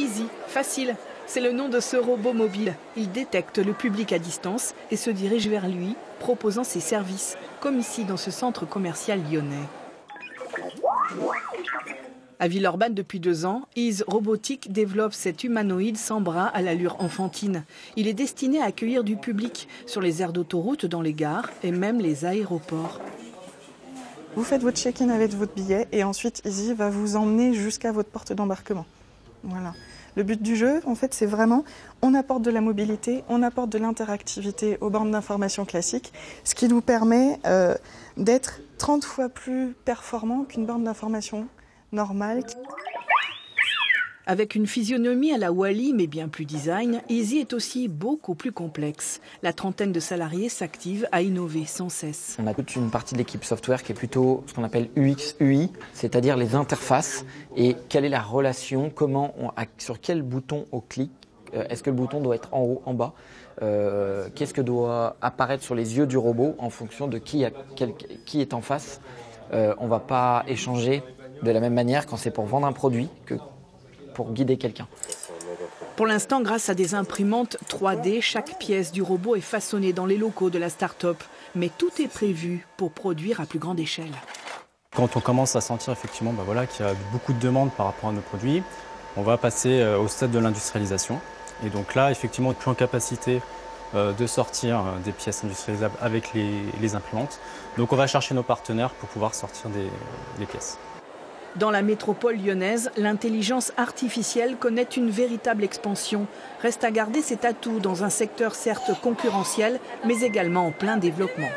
Easy, facile. C'est le nom de ce robot mobile. Il détecte le public à distance et se dirige vers lui, proposant ses services, comme ici dans ce centre commercial lyonnais. À Villeurbanne depuis 2 ans, Ease Robotique développe cet humanoïde sans bras à l'allure enfantine. Il est destiné à accueillir du public sur les aires d'autoroute, dans les gares et même les aéroports. Vous faites votre check-in avec votre billet et ensuite Easy va vous emmener jusqu'à votre porte d'embarquement. Voilà. Le but du jeu, en fait, c'est vraiment, on apporte de la mobilité, on apporte de l'interactivité aux bornes d'information classiques, ce qui nous permet d'être 30 fois plus performant qu'une borne d'information normale. Avec une physionomie à la Wall-E, mais bien plus design, Easy est aussi beaucoup plus complexe. La trentaine de salariés s'active à innover sans cesse. On a toute une partie de l'équipe software qui est plutôt ce qu'on appelle UX-UI, c'est-à-dire les interfaces et quelle est la relation, sur quel bouton on clique, est-ce que le bouton doit être en haut, en bas, qu'est-ce que doit apparaître sur les yeux du robot en fonction de qui est en face. On ne va pas échanger de la même manière quand c'est pour vendre un produit que pour guider quelqu'un. Pour l'instant, grâce à des imprimantes 3D, chaque pièce du robot est façonnée dans les locaux de la start-up. Mais tout est prévu pour produire à plus grande échelle. Quand on commence à sentir effectivement qu'il y a beaucoup de demandes par rapport à nos produits, on va passer au stade de l'industrialisation. Et donc là, effectivement, on est plus en capacité de sortir des pièces industrialisables avec les imprimantes. Donc on va chercher nos partenaires pour pouvoir sortir les pièces. Dans la métropole lyonnaise, l'intelligence artificielle connaît une véritable expansion. Reste à garder cet atout dans un secteur certes concurrentiel, mais également en plein développement.